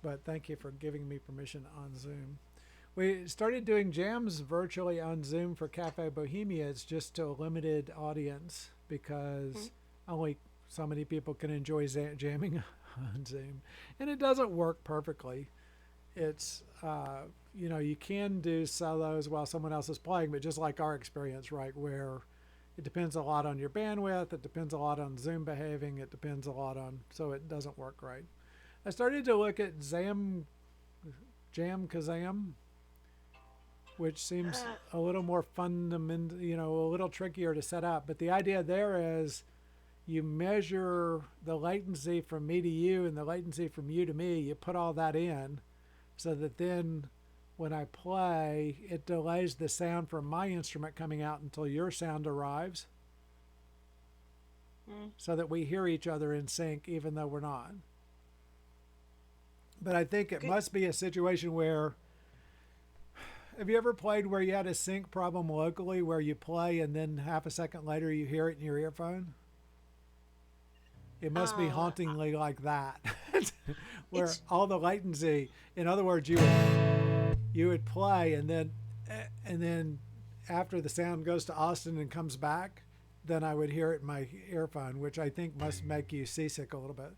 but thank you for giving me permission on Zoom. We started doing jams virtually on Zoom for Cafe Bohemia. It's just to a limited audience Hmm. because only so many people can enjoy jamming on Zoom, and it doesn't work perfectly. It's you can do solos while someone else is playing, but just like our experience, right, where it depends a lot on your bandwidth, it depends a lot on Zoom behaving, it depends a lot on, so it doesn't work right. I started to look at Jam Kazam, which seems Uh, a little more fundamental, a little trickier to set up. But the idea there is you measure the latency from me to you and the latency from you to me. You put all that in so that then when I play, it delays the sound from my instrument coming out until your sound arrives mm, so that we hear each other in sync even though we're not. But I think it okay. must be a situation where have you ever played where you had a sync problem locally where you play and then half a second later you hear it in your earphone? It must be Uh, hauntingly like that, where it's all the latency. In other words, you would play and then after the sound goes to Austin and comes back, then I would hear it in my earphone, which I think must make you seasick a little bit.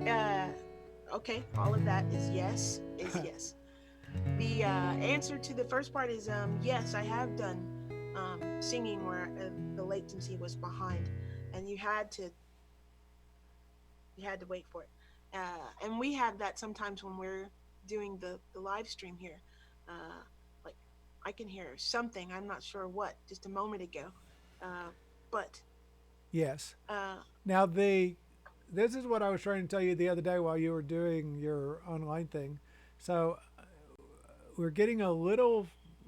uh, okay. All of that is yes, is yes. The answer to the first part is yes. I have done singing where the latency was behind, and you had to wait for it. And we have that sometimes when we're doing the live stream here. Uh, like I can hear something. I'm not sure what. Just a moment ago, uh, but Yes. uh, Now this is what I was trying to tell you the other day while you were doing your online thing. So we're getting a little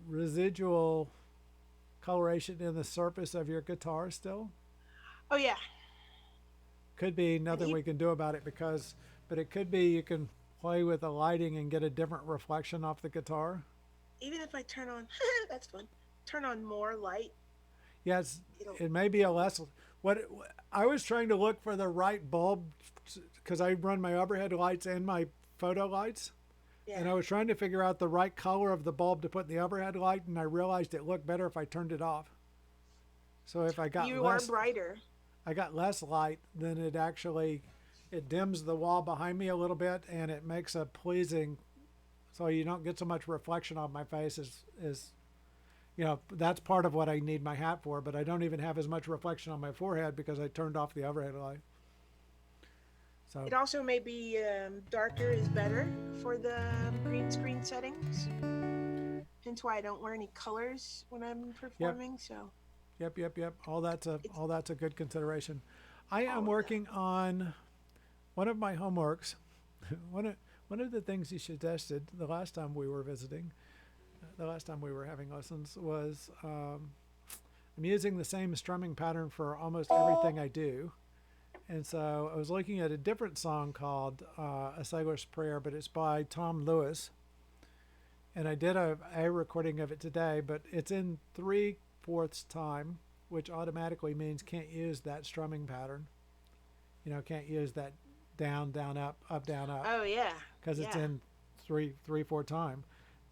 residual coloration in the surface of your guitar still. oh yeah, Could be and nothing we can do about it but it could be you can play with the lighting and get a different reflection off the guitar. even if I turn on, that's fun. Turn on more light. Yes, It'll. it may be a less. What I was trying to look for the right bulb because I run my overhead lights and my photo lights, Yeah. and I was trying to figure out the right color of the bulb to put in the overhead light, and I realized it looked better if I turned it off. So if You are brighter. I got less light, then it dims the wall behind me a little bit, and it makes a pleasing. So you don't get so much reflection on my face as that's part of what I need my hat for. But I don't even have as much reflection on my forehead because I turned off the overhead light. So It also may be darker is better for the green screen settings. Hence why I don't wear any colors when I'm yep, performing. So yep. it's All that's a good consideration. I am all of that. working on one of my homeworks. one of one of the things you suggested the last time we were visiting, the last time we were having lessons was I'm using the same strumming pattern for almost everything I do. And so I was looking at a different song called A Sailor's Prayer, but it's by Tom Lewis. And I did a recording of it today, but it's in 3/4 time, which automatically means can't use that strumming pattern. Can't use that down, down, up, down, up, Oh yeah, because it's yeah. in 3/4 time.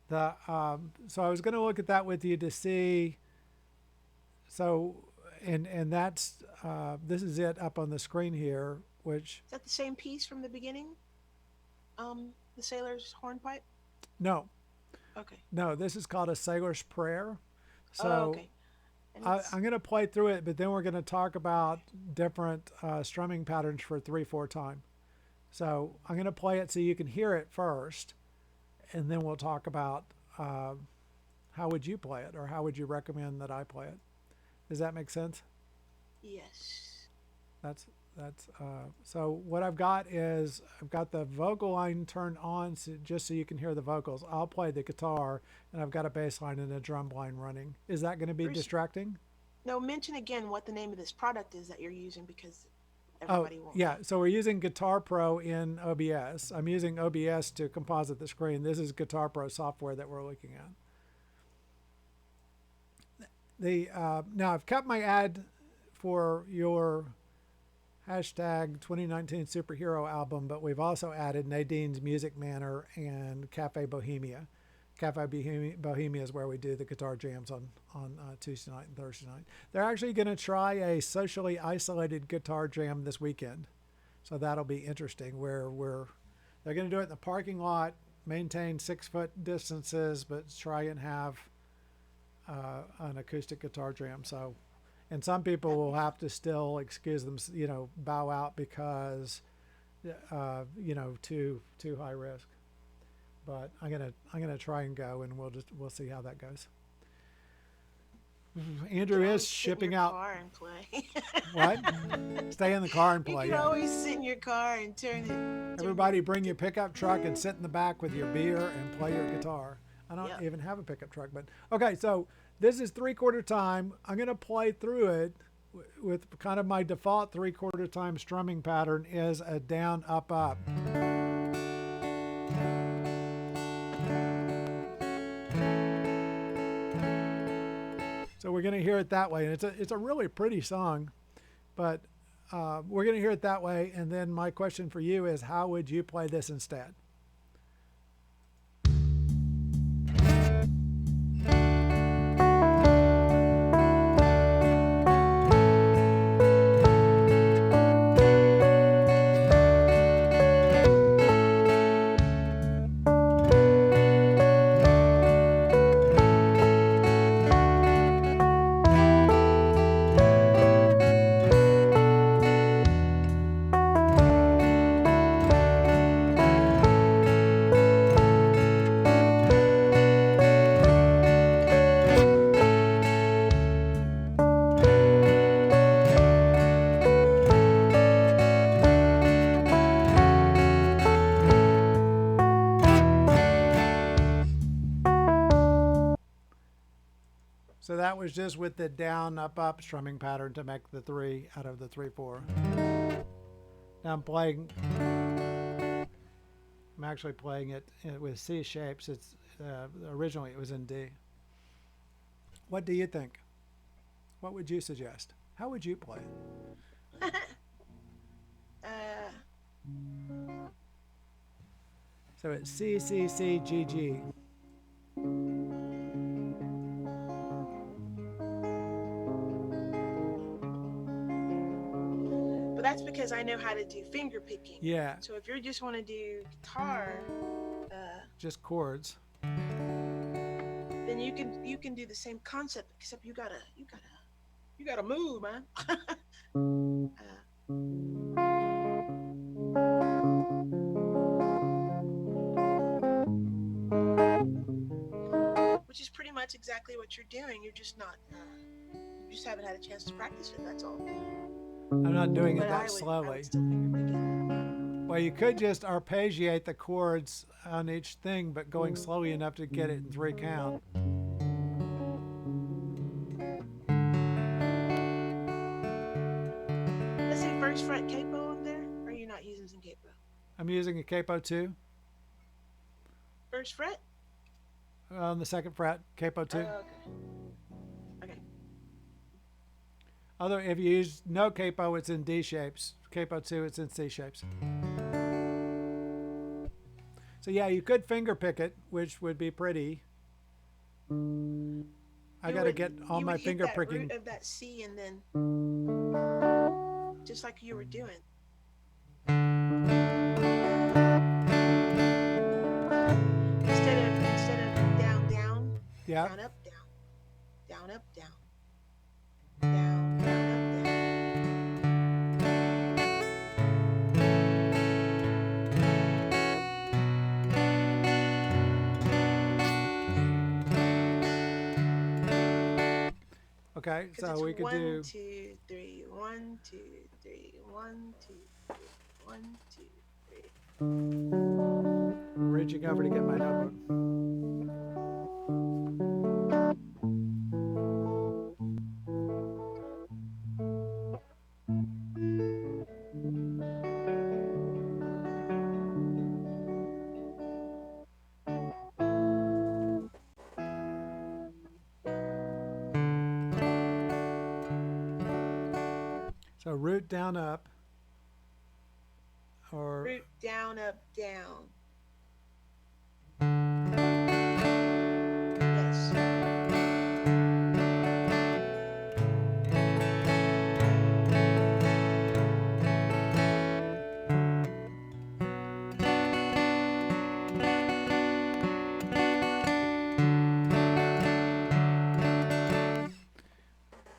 So I was going to look at that with you to see. So, and that's this is it up on the screen here, which Is that the same piece from the beginning? The sailor's hornpipe. no, Okay. no, this is called a sailor's prayer. Oh, So okay. And it's I'm going to play through it, but then we're going to talk about different strumming patterns for 3/4 time. So I'm going to play it so you can hear it first, and then we'll talk about uh, how would you play it or how would you recommend that I play it. Does that make sense? yes. That's so what I've got is I've got the vocal line turned on just so you can hear the vocals. I'll play the guitar and I've got a bass line and a drum line running. Is that going to be Bruce, distracting? no, mention again what the name of this product is that you're using because Oh, everybody won't yeah. know. So we're using Guitar Pro in OBS. I'm using OBS to composite the screen. This is Guitar Pro software that we're looking at. The Now I've kept my ad for your hashtag 2019 superhero album, but we've also added Nadine's Music Manor and Cafe Bohemia. Bohemia is where we do the guitar jams on Tuesday night and Thursday night. They're actually going to try a socially isolated guitar jam this weekend. So that'll be interesting, where they're going to do it in the parking lot, maintain 6-foot distances, but try and have an acoustic guitar jam. So, and some people will have to still excuse them, bow out because, too high risk. But I'm gonna try and go, and we'll see how that goes. Andrew is shipping out. Car and play. What? Stay in the car and play. You can always sit in your car and turn it. Everybody, bring your pickup truck and sit in the back with your beer and play your guitar. I don't even have a pickup truck, but okay. So this is 3/4 time. I'm gonna play through it with kind of my default 3/4 time strumming pattern is a down, up, up. So we're going to hear it that way. And it's a really pretty song, but we're going to hear it that way. And then my question for you is, how would you play this instead? So that was just with the down, up, up strumming pattern to make the 3 out of the 3/4. Now I'm actually playing it with C shapes. It's originally it was in D. What do you think? What would you suggest? How would you play it? So it's C, C, C, G, G. But that's because I know how to do finger picking. Yeah. So if you just want to do guitar, just chords, then you can do the same concept, except you gotta move, man. Which is pretty much exactly what you're doing. You're just not. You just haven't had a chance to practice it. That's all. I'm not doing it that slowly. Well, you could just arpeggiate the chords on each thing, but going slowly enough to get it in 3 count. Let's say first fret capo on there. Or are you not using some capo? I'm using a capo 2. First fret? On the 2nd fret, capo 2. Okay. Although if you use no capo, it's in D shapes. Capo 2, it's in C shapes. So yeah, you could finger pick it, which would be pretty. I got to get all my finger picking. Root of that C and then just like you were doing. Instead of down, down, yeah. Down, up, down, down, up, down, down, down, up, down. Okay, so we could do 1, 2, 3, 1, 2, 3, 1, 2, 3, 1, 2, 3. Reaching over to get my notebook. So root down up, or Root, down, up, down. Yes.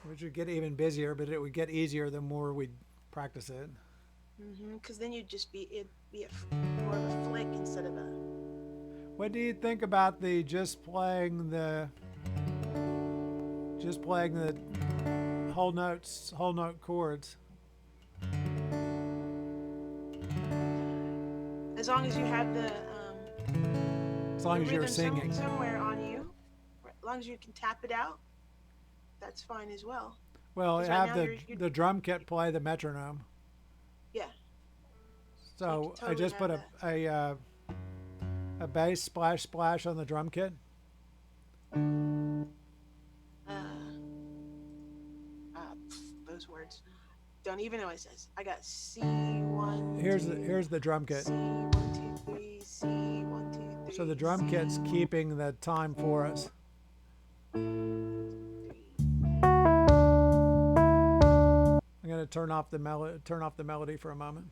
which would get even busier, but it would get easier the more we practice it. Because then you'd just be it'd be more of a flick instead of a. What do you think about the just playing the whole note chords? As long as you have As the long as you're rhythm singing. somewhere on you, as long as you can tap it out, that's fine as well. Well, Because right have now you're the drum kit play the metronome. yeah, so you can So I totally just have put that. a bass splash splash on the drum kit. Uh, those words. Don't even know what it says. I got C one Here's the drum two kit. C 1 2 3 C 1 So the 2 3 drum C kit's 1 keeping the time for us. 2 3. I'm going to turn off the melody for a moment.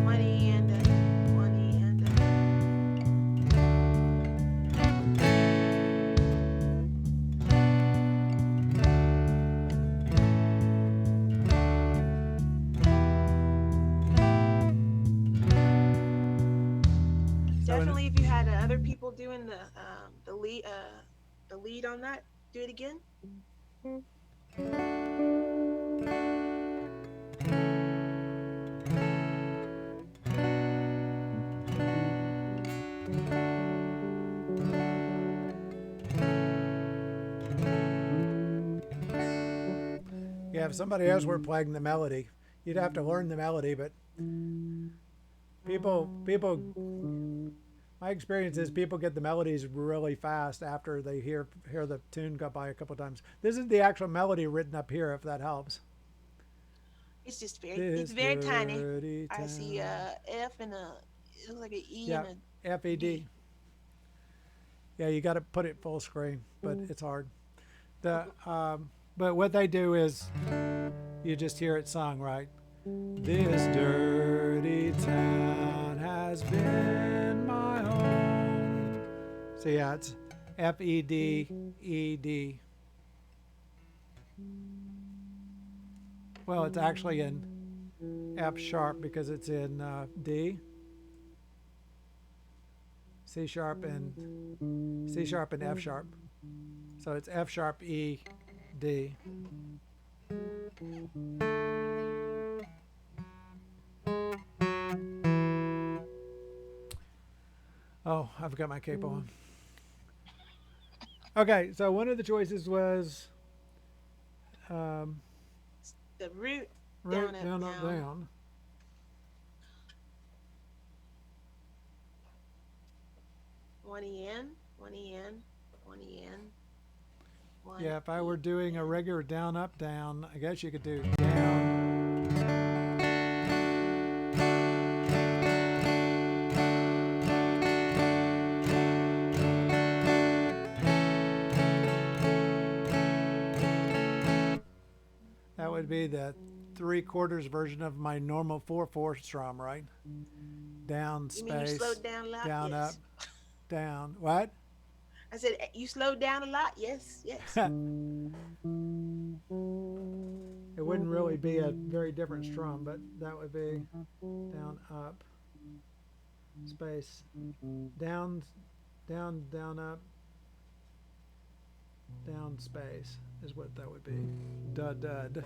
Money and money and So definitely if you had other people doing the lead on that, do it again. yeah, if somebody else were playing the melody, you'd have to learn the melody. But people, my experience is people get the melodies really fast after they hear the tune go by a couple times. This is the actual melody written up here, if that helps. It's This very tiny. dirty I see town. F and a it looks like an E Yeah, and a FED. D. Yeah, you got to put it full screen, but it's hard. The but what they do is you just hear it sung, right? This dirty town has been my home. So yeah, it's FED. Well, it's actually in F sharp because it's in D, C sharp and F sharp. So it's F sharp E D. Oh, I've got my cape on. Okay, so one of the choices was um, The root root down up down up down. down. One en, one en, one en, one Yeah, if I were E doing a en. regular down up down, I guess you could do down. That would be the 3/4 version of my normal 4/4 strum, right? Down You mean you space, slowed down a lot? down up, Yes. down. What? I said you slowed down a lot. Yes, yes. It wouldn't really be a very different strum, but that would be down up space, down down up, down space is what that would be. Dud dud.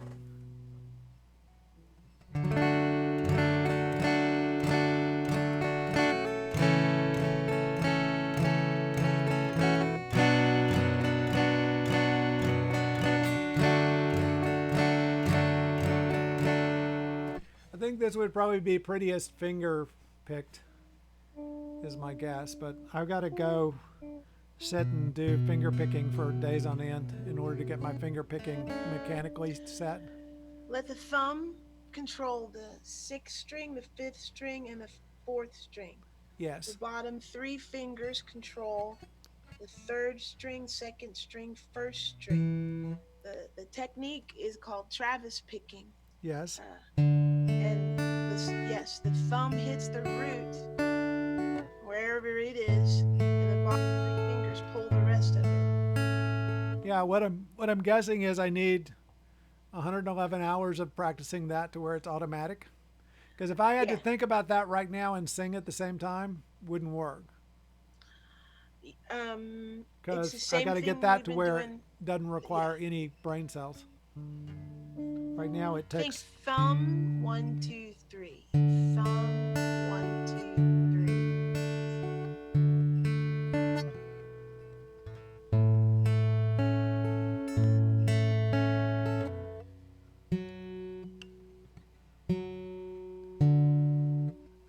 I think this would probably be prettiest finger picked, is my guess. But I've got to go sit and do finger picking for days on end in order to get my finger picking mechanically set. Let the thumb control the sixth string, the fifth string, and the fourth string. The Yes. bottom three fingers control the third string, second string, first string. The technique is called Travis picking. Yes. And yes, the thumb hits the root wherever it is, and the bottom three fingers pull the rest of it. Yeah, what I'm guessing is I need 111 hours of practicing that to where it's automatic. Because if I had to Yeah. think about that right now and sing at the same time, wouldn't work. It's the Because I same got to get thing that we've to been where it doing. doesn't Yeah. require any brain cells. Right now it Think takes. thumb, 1, 2, 3. Thumb, 1, 2, 3.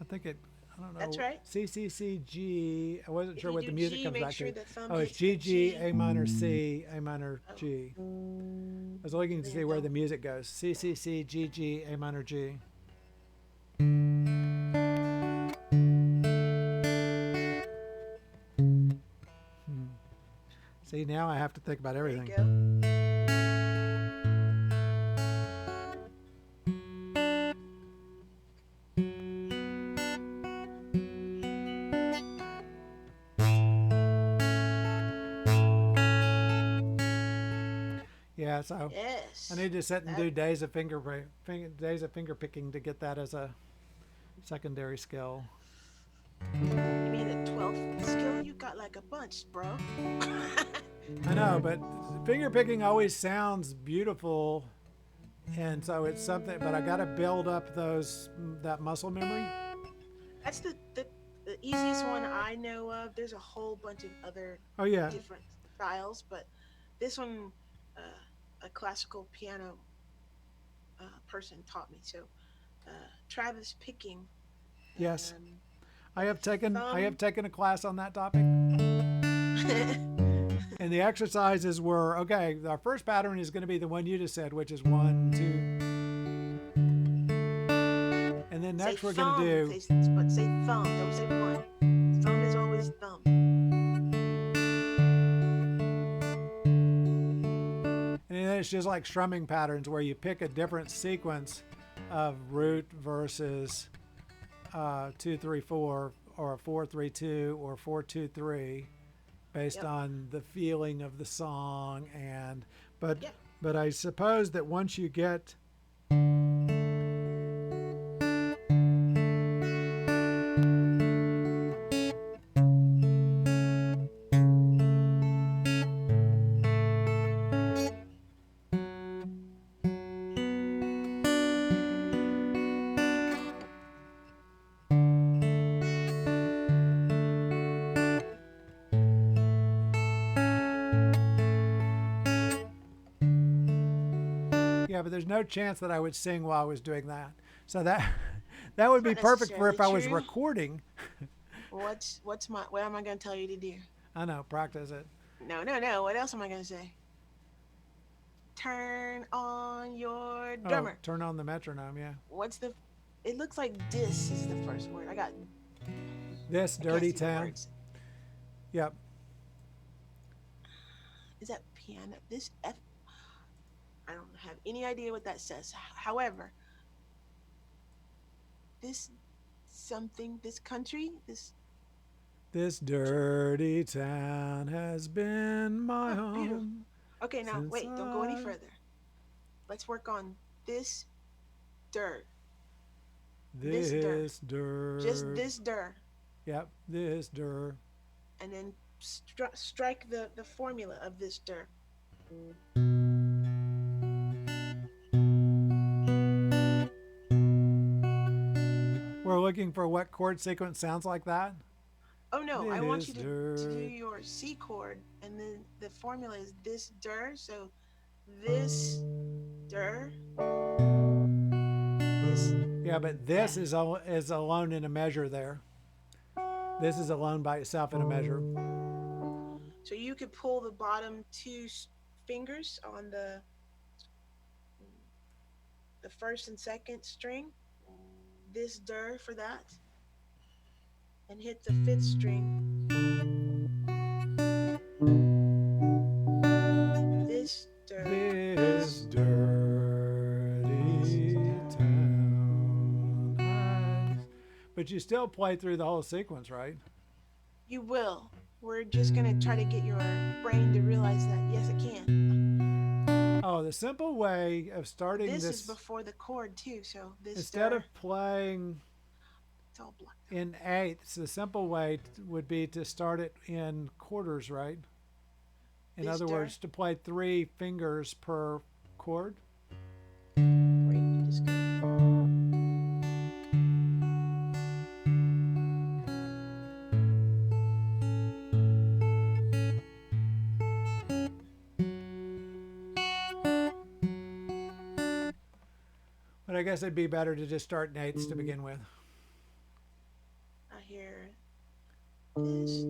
I think it. I don't That's know. right. C C C G. I wasn't If sure you what the do music G, comes make back sure to. the thumb Oh, it's hits G the G G. A minor C A minor Oh, G. I was looking to there see you where go. the music goes. C C C G G A minor G. Hmm. See, now I have to think about There you everything. go. Yeah, so I Yes. need to sit and That do days of finger picking to get that as a secondary skill. you mean the 12th skill? You got like a bunch, bro. I know, but finger picking always sounds beautiful, and so it's something. But I got to build up that muscle memory. That's the easiest one I know of. There's a whole bunch of other Oh yeah, different styles, but this one, a classical piano person taught me. So Travis picking, yes. um, I let the have taken I have thumb. taken a class on that topic, and the exercises were okay. Our first pattern is going to be the one you just said, which is 1, 2, and then Say next we're going to thumb, do. but say thumb. Don't say one. Thumb is always thumb. And then it's just like strumming patterns where you pick a different sequence of root versus 2, 3, 4, or 4, 3, 2, or 4, 2, 3, based Yep. on the feeling of the song. And but Yeah. but I suppose that once you get yeah, but there's no chance that I would sing while I was doing that. So that that would It's be not perfect for necessarily if I was true. recording. What am I going to tell you to do? I know, practice it. No, no, no. What else am I going to say? Turn on your Oh, drummer. turn on the metronome. Yeah, What's the? It looks like dis is the first word. this I can't dirty see the town. words. Yep. Is that piano? This F. I don't have any idea what that says. However, this something, this country, this. This dirty town has been my Oh, beautiful. home Okay, now since wait. Don't go any I. further. Let's work on this dirt. This dirt. This Just dirt. this dirt. Yep, this dirt. And then strike the formula of this dirt. We're looking for what chord sequence sounds like that. Oh no, I want This you to do dirt. your C chord, and then the formula is this dir. So this dir, this. Yeah, but Yeah. this is alone in a measure there. This is alone by itself in a measure. So you could pull the bottom two fingers on the first and second string, this dur for that, and hit the fifth string, this dur. This dirty town has... But you still play through the whole sequence, right? You will. We're just gonna try to get your brain to realize that yes, it can. Oh, the simple way of starting This this is before the chord too, so this instead dur, of playing it's all blocked. in eighths, the simple way would be to start it in quarters, right? In This other dur. words, to play 3 fingers per chord. Or you can just go. But I guess it'd be better to just start in eighths to begin with. I hear this.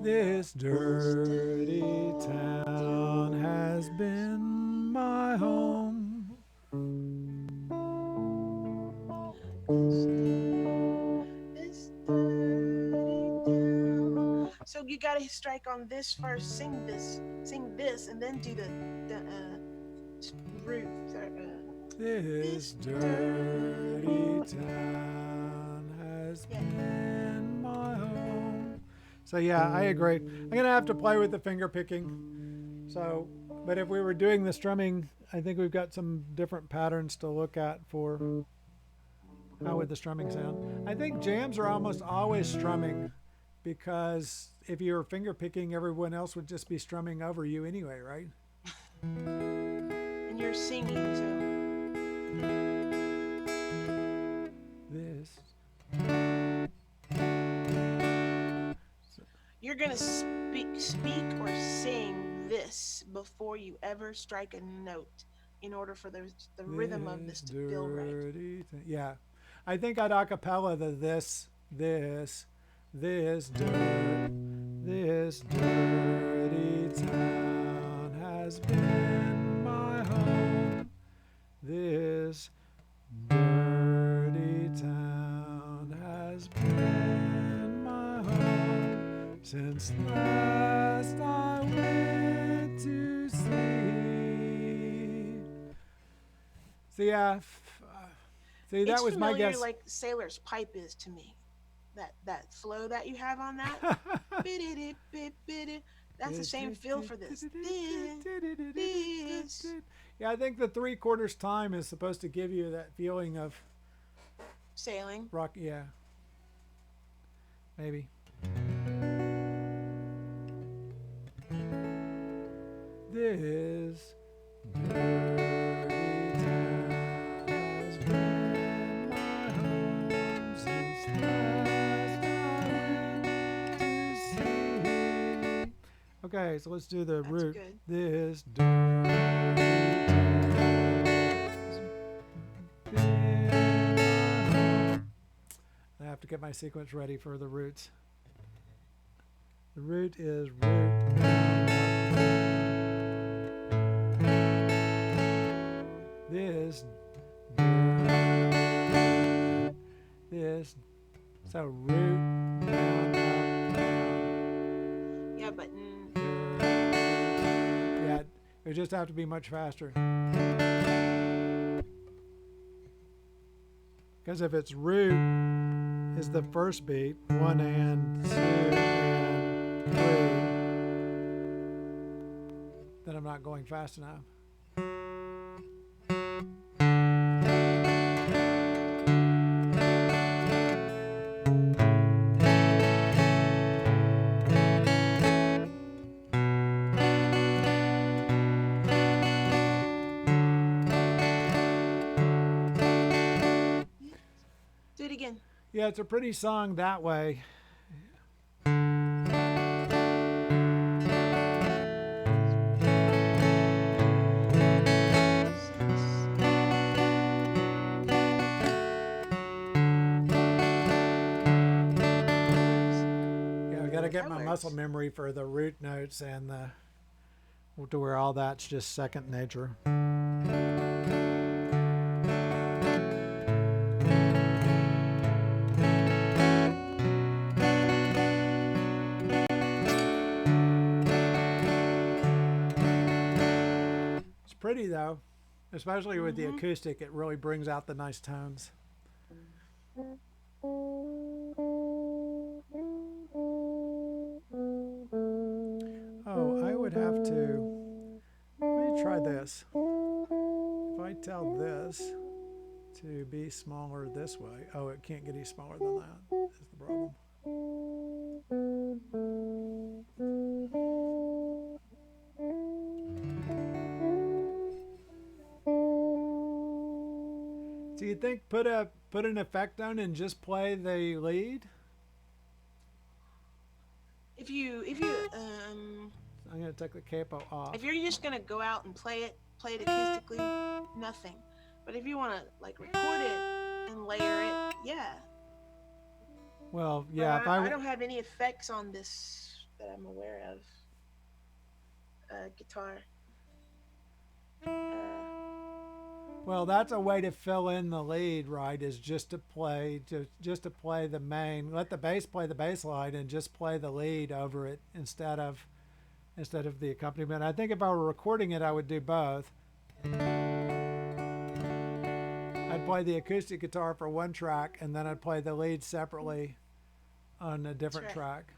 This dirty town has been my home. This dirty town. So you gotta strike on this first, sing this, and then do the root. This dirty town has been my home. So yeah, I agree. I'm gonna have to play with the finger picking. So, but if we were doing the strumming, I think we've got some different patterns to look at for how would the strumming sound. I think jams are almost always strumming because if you were finger picking, everyone else would just be strumming over you anyway, right? And you're singing, so This. you're gonna speak or sing this before you ever strike a note in order for the rhythm of this to feel right. Yeah, I think I'd acapella the this dirty town has been my home. This dirty town has been my home since last I went to sea. See, see, that It's was my familiar guess. like sailor's pipe is to me. That flow that you have on that. That's the same feel for this. This. Yeah, I think the 3/4 time is supposed to give you that feeling of Sailing. rock. Yeah, maybe. This dirty town has been my home since last I went to sea. Okay, so let's do the That's root. good. This dirty town has been my home. I have to get my sequence ready for the roots. The root is root down. This, so root down, up, down. Yeah, but Yeah, it would just have to be much faster. Because if it's root is the first beat, 1 and 2 and 3, then I'm not going fast enough. do it again. Yeah, it's a pretty song that way. to get that my works. muscle memory for the root notes and to where all that's just second nature. It's pretty though, especially with the acoustic. It really brings out the nice tones. Oh, I would have to. Let me try this. If I tell this to be smaller this way, oh, it can't get any smaller than that. Is the problem. Do you think put an effect on and just play the lead? If you I'm gonna take the capo off. if you're just gonna go out and play it acoustically, nothing. But if you want to like record it and layer it, yeah. Well, yeah. But If I don't have any effects on this that I'm aware of. Guitar. Well, that's a way to fill in the lead, right? Is just to play the main. Let the bass play the bass line and just play the lead over it instead of the accompaniment. I think if I were recording it, I would do both. I'd play the acoustic guitar for one track, and then I'd play the lead separately on a different track.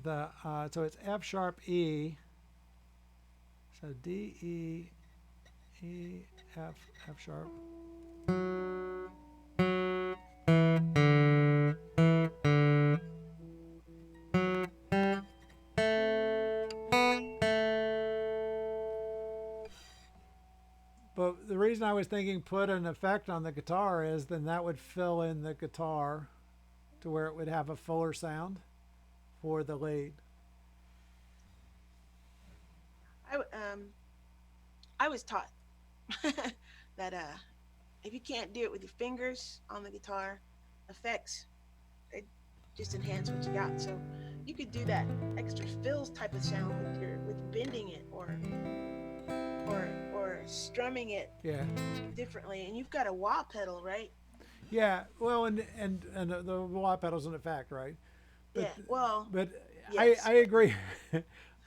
So it's F sharp E. So D E E F sharp. But the reason I was thinking put an effect on the guitar is then that would fill in the guitar to where it would have a fuller sound for the lead. I was taught that if you can't do it with your fingers on the guitar, effects they just enhance what you got. So you could do that extra fills type of sound with bending it or strumming it differently. And you've got a wah pedal, right? Yeah. Well, and the wah pedal's an effect, right? But, yeah. Well. But yes. I agree.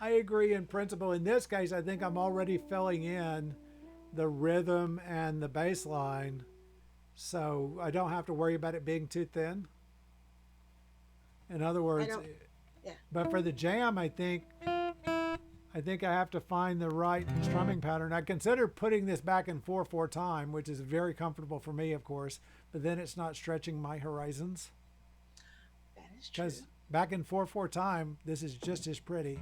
I agree in principle. In this case, I think I'm already filling in the rhythm and the bass line, so I don't have to worry about it being too thin. In other words, but for the jam, I think I have to find the right strumming pattern. I consider putting this back in 4/4 time, which is very comfortable for me, of course, but then it's not stretching my horizons. That is true. Because back in 4/4 time, this is just as pretty.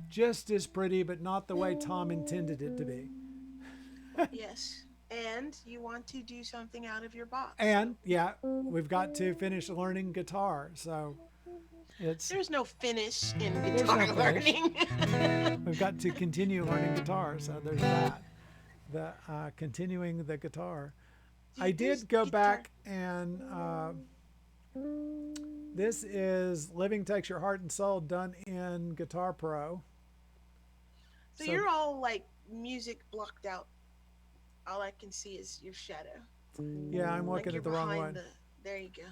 Just as pretty, but not the way Tom intended it to be. Yes. And you want to do something out of your box. And yeah, we've got to finish learning guitar. So there's no finish in guitar learning. We've got to continue learning guitar. So there's that. The continuing the guitar. I did go back and this is Living Takes Your Heart and Soul done in Guitar Pro. So you're all like music blocked out. All I can see is your shadow. Yeah, I'm looking at the wrong one. There you go.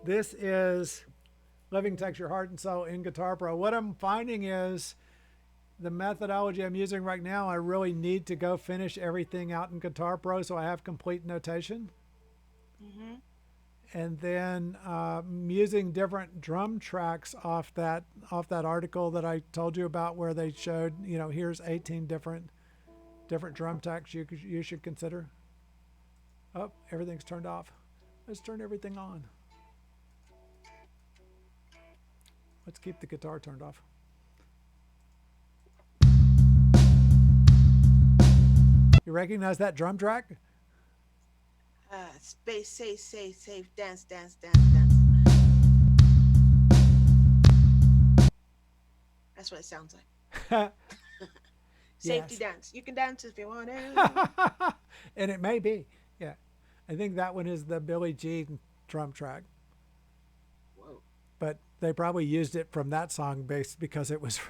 This is Living Takes Your Heart and Soul in Guitar Pro. What I'm finding is the methodology I'm using right now, I really need to go finish everything out in Guitar Pro so I have complete notation. Mm-hmm. And then using different drum tracks off that article that I told you about, where they showed, here's 18 different drum tracks you should consider. Oh, everything's turned off. Let's turn everything on. Let's keep the guitar turned off. recognize that drum track? Space, safe, dance, dance, dance, dance. That's what it sounds like. Safety Yes. dance. You can dance if you want to. And it may be. Yeah. I think that one is the Billie Jean drum track. Whoa. But they probably used it from that song based because it was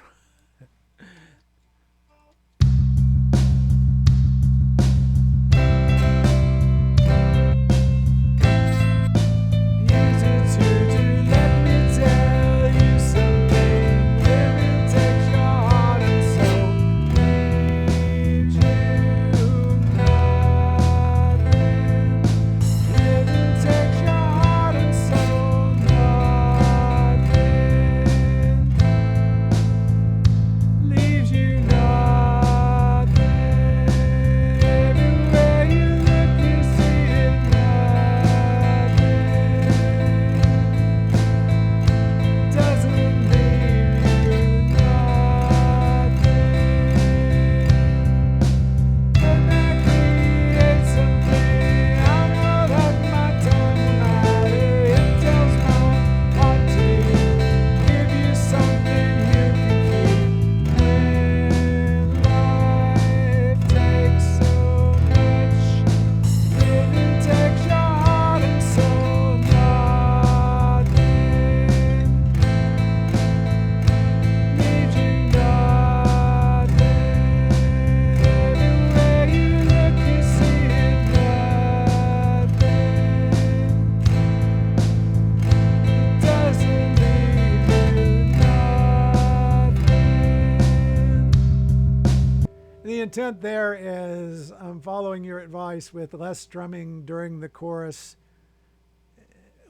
the intent there is I'm following your advice with less strumming during the chorus.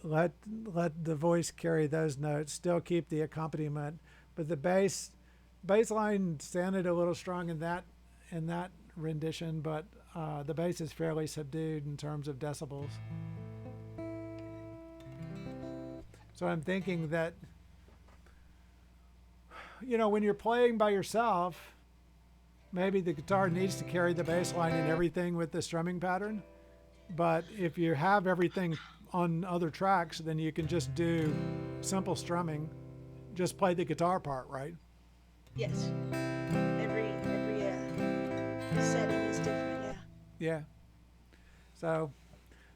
Let the voice carry those notes. Still keep the accompaniment, but the bass line sounded a little strong in that rendition. But the bass is fairly subdued in terms of decibels. So I'm thinking that when you're playing by yourself, maybe the guitar needs to carry the bass line and everything with the strumming pattern. But if you have everything on other tracks, then you can just do simple strumming. Just play the guitar part, right? Yes. Every setting is different. Yeah. Yeah. So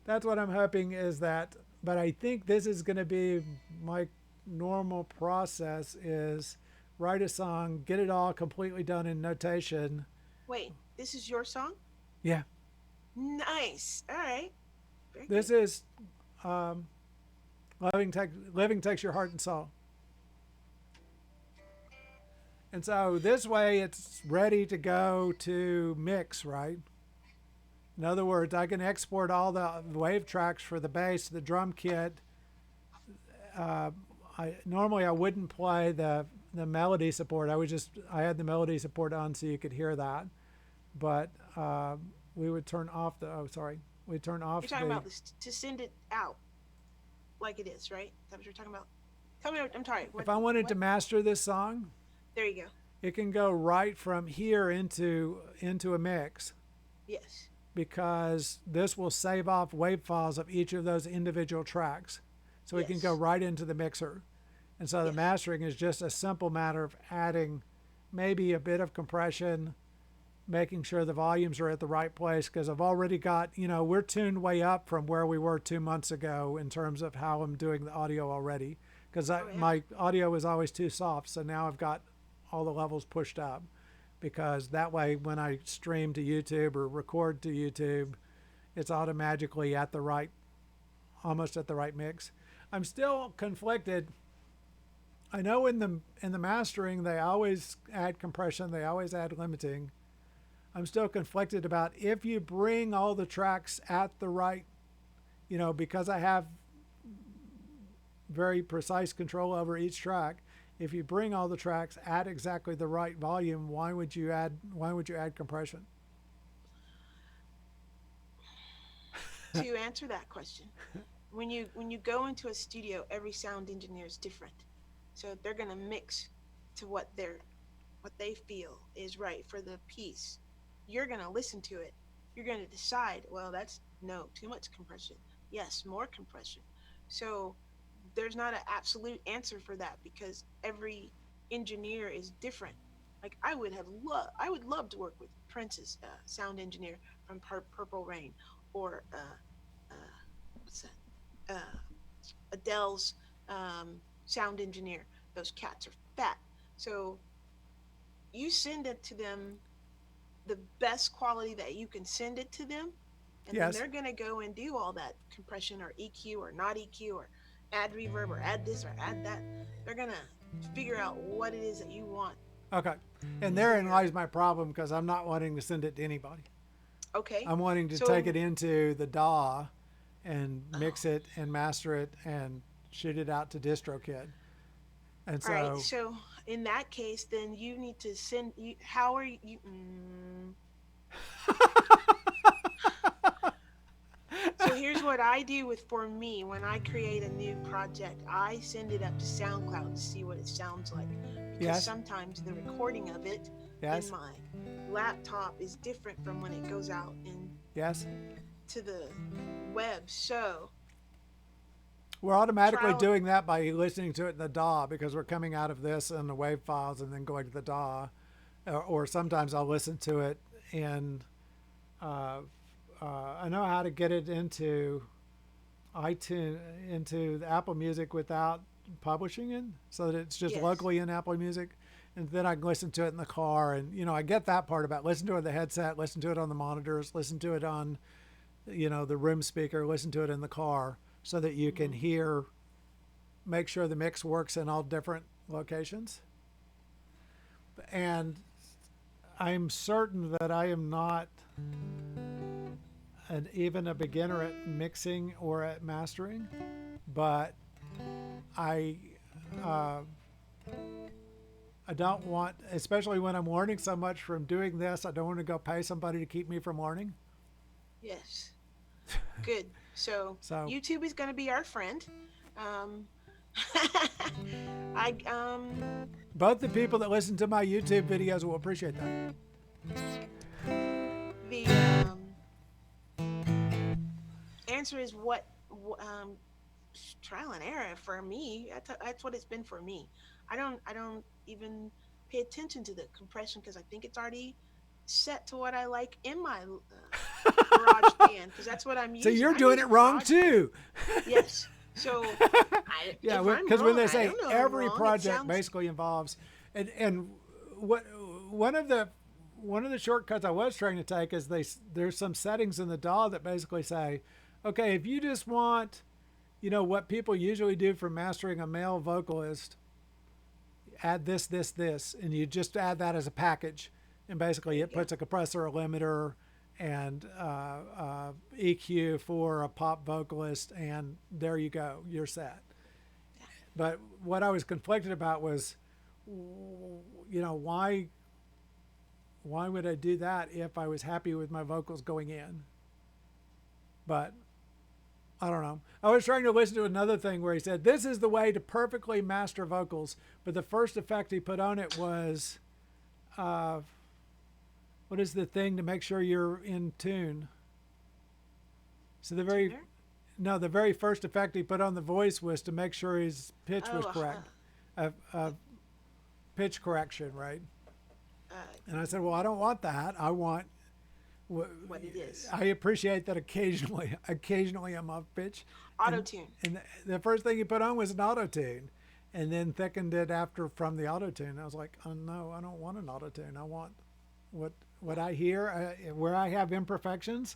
that's what I'm hoping is that. But I think this is going to be my normal process is write a song, get it all completely done in notation. Wait, this is your song? Yeah. Nice. All right. Very This good. is um, living takes your heart and soul. And so this way it's ready to go to mix, right? In other words, I can export all the wave tracks for the bass, the drum kit. Uh, I wouldn't play the melody support. I had the melody support on so you could hear that, but we would turn off we turn off You're talking the. about this to send it out like it is, right? Is that what you're talking about? Tell me. I'm sorry. If I wanted What? to master this song, There you go. it can go right from here into a mix Yes. because this will save off wave files of each of those individual tracks. So it can go Yes. right into the mixer. And so the Yes. mastering is just a simple matter of adding maybe a bit of compression, making sure the volumes are at the right place because I've already got, we're tuned way up from where we were 2 months ago in terms of how I'm doing the audio already because Oh yeah. my audio was always too soft. So now I've got all the levels pushed up because that way when I stream to YouTube or record to YouTube, it's automatically almost at the right mix. I'm still conflicted. I know in the mastering they always add compression, they always add limiting. I'm still conflicted about if you bring all the tracks at the right, because I have very precise control over each track. If you bring all the tracks at exactly the right volume, why would you add compression? To answer that question, when you go into a studio, every sound engineer is different, so they're gonna mix to what they feel is right for the piece. You're gonna listen to it you're going to decide, well, that's no, too much compression. Yes, more compression. So there's not an absolute answer for that because every engineer is different. Like I would love to work with Prince's sound engineer from Purple Rain, or what's that? Adele's sound engineer. Those cats are fat. So you send it to them the best quality that you can send it to them, and then Yes. they're going to go and do all that compression or EQ or not EQ or add reverb or add this or add that. They're going to figure out what it is that you want Okay. And for therein your. lies my problem because I'm not wanting to send it to anybody. Okay. I'm wanting to take So, it into the DAW and oh, mix it and master it and shoot it out to DistroKid. And all right. so, So in that case, then you need to send you. How are you? So here's what I do with for me when I create a new project. I send it up to SoundCloud to see what it sounds like because yes, sometimes the recording of it in yes, my laptop is different from when it goes out yes. into the web. So We're automatically trial. doing that by listening to it in the DAW because we're coming out of this in the WAV files and then going to the DAW. Or sometimes I'll listen to it in, uh, I know how to get it into iTunes, into the Apple Music without publishing it so that it's just Yes. locally in Apple Music. And then I can listen to it in the car. And, I get that part about listen to it on the headset, listen to it on the monitors, listen to it on, the room speaker, listen to it in the car so that you can Hmm. hear, make sure the mix works in all different locations. And I'm certain that I am not even a beginner at mixing or at mastering, but I uh, I don't want, especially when I'm learning so much from doing this, I don't want to go pay somebody to keep me from learning. Yes. Good. So So YouTube is going to be our friend. Um, I both the people that listen to my YouTube videos will appreciate that. the answer is trial and error for me. That's what it's been for me. I don't even pay attention to the compression because I think it's already set to what I like in my garage band because that's what I'm So using. you're I doing use it wrong garage band. too. Yes. So Yeah, if I'm because when wrong, they I say don't know I'm every wrong. It project sounds basically involves, and what one of the one of the shortcuts I was trying to take is there's some settings in the DAW that basically say, okay, if you just want, what people usually do for mastering a male vocalist, add this, and you just add that as a package, and there basically you it go. puts a compressor, a limiter, and EQ for a pop vocalist, and there you go, you're set. Yeah. But what I was conflicted about was, why would I do that if I was happy with my vocals going in? But I don't know. I was trying to listen to another thing where he said, this is the way to perfectly master vocals. But the first effect he put on it was, uh, what is the thing to make sure you're in tune? So A tuner? the very first effect he put on the voice was to make sure his pitch Oh, was correct. uh, Pitch correction, right? uh, And I said, well, I don't want that. I want, what it is. I appreciate that occasionally I'm off pitch. Auto And, tune. and the first thing he put on was an auto tune and then thickened it after from the auto tune. I was like, oh no, I don't want an auto tune. I want what I hear, where I have imperfections.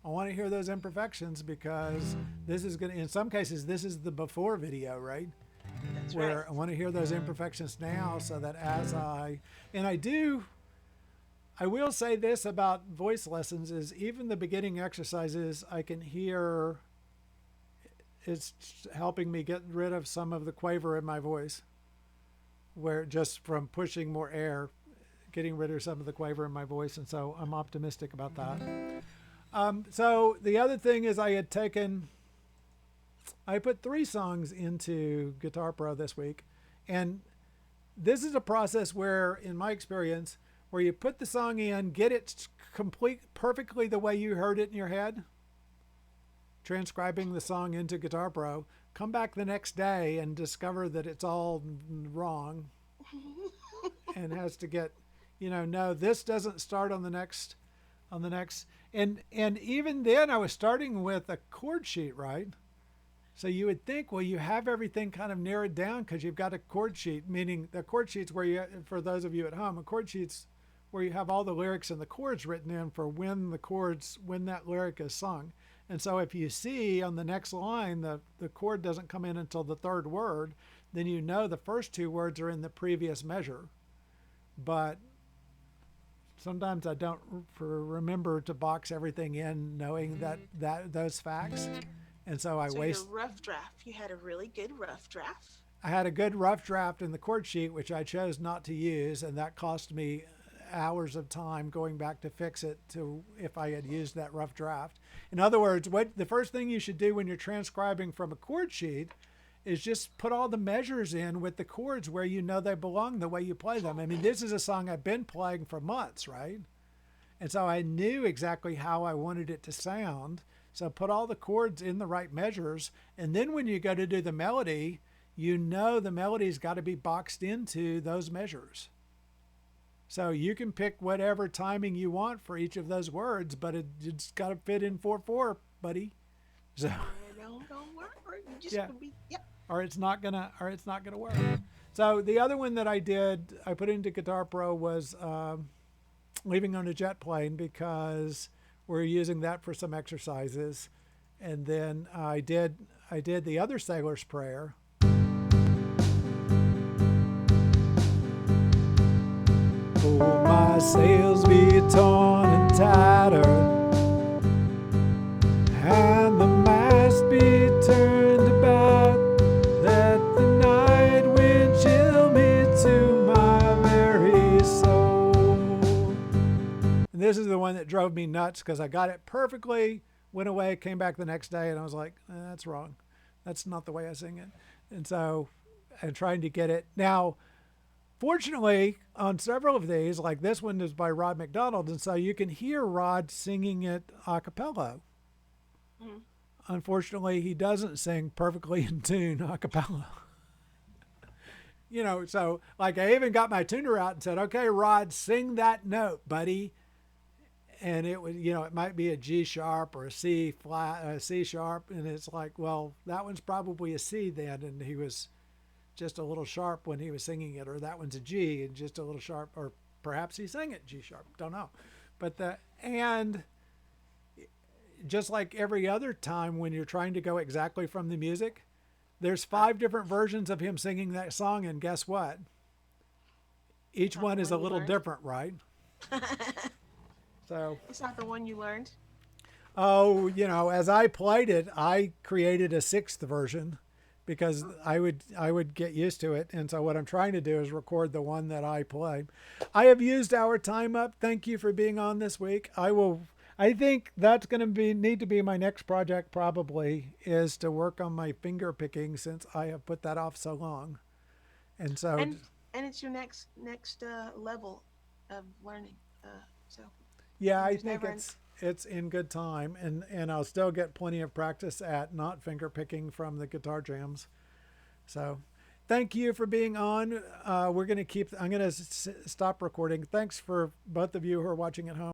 I want to hear those imperfections because this is going to, in some cases, this is the before video, right? That's right. Where I want to hear those imperfections now so that and I will say this about voice lessons is even the beginning exercises I can hear it's helping me get rid of some of the quaver in my voice where just from pushing more air, getting rid of some of the quaver in my voice. And so I'm optimistic about that. So the other thing is I put 3 songs into Guitar Pro this week. And this is a process where, in my experience, where you put the song in, get it complete perfectly the way you heard it in your head, transcribing the song into Guitar Pro, come back the next day and discover that it's all wrong and has to get, no, this doesn't start on the next, and even then I was starting with a chord sheet, right? So you would think, well, you have everything kind of narrowed down because you've got a chord sheet, meaning the chord sheets where you, for those of you at home, a chord sheet's where you have all the lyrics and the chords written in for when that lyric is sung. And so if you see on the next line, the chord doesn't come in until the third word, then you know the first two words are in the previous measure. But sometimes I don't remember to box everything in knowing that those facts. And so your rough draft, you had a really good rough draft. I had a good rough draft in the chord sheet, which I chose not to use, and that cost me hours of time going back to fix it to if I had used that rough draft. In other words, what the first thing you should do when you're transcribing from a chord sheet is just put all the measures in with the chords where you know they belong the way you play them. I mean, this is a song I've been playing for months, right? And so I knew exactly how I wanted it to sound. So put all the chords in the right measures. And then when you go to do the melody, you know the melody's got to be boxed into those measures. So you can pick whatever timing you want for each of those words, but it's got to fit in 4/4, buddy. So don't work. You just yeah. Yep. Or it's not gonna work. So the other one that I put into Guitar Pro was Leaving on a Jet Plane, because we're using that for some exercises. And then I did the other Sailor's Prayer. Oh, my sails be torn and tattered, and the mast be turned about, let the night wind chill me to my very soul. And this is the one that drove me nuts because I got it perfectly, went away, came back the next day, and I was like, that's wrong. That's not the way I sing it. And so I'm trying to get it. Now, fortunately, on several of these, like this one is by Rod McDonald, and so you can hear Rod singing it a cappella. Mm-hmm. Unfortunately, he doesn't sing perfectly in tune a cappella. So like I even got my tuner out and said, okay, Rod, sing that note, buddy. And it was, it might be a G sharp or a C flat, a C sharp. And it's like, well, that one's probably a C then. And he was just a little sharp when he was singing it, or that one's a G and just a little sharp, or perhaps he sang it G sharp, don't know. But and just like every other time when you're trying to go exactly from the music, there's 5 different versions of him singing that song, and guess what? Each one is a little different, right? So it's not the one you learned. Oh, as I played it, I created a 6th version, because I would get used to it. And so what I'm trying to do is record the one that I play. I have used our time up. Thank you for being on this week. I think that's going to need to be my next project, probably, is to work on my finger picking, since I have put that off so long. And so and it's your next level of learning. So yeah, I think it's in good time, and I'll still get plenty of practice at not finger picking from the guitar jams. So thank you for being on. I'm going to stop recording. Thanks for both of you who are watching at home.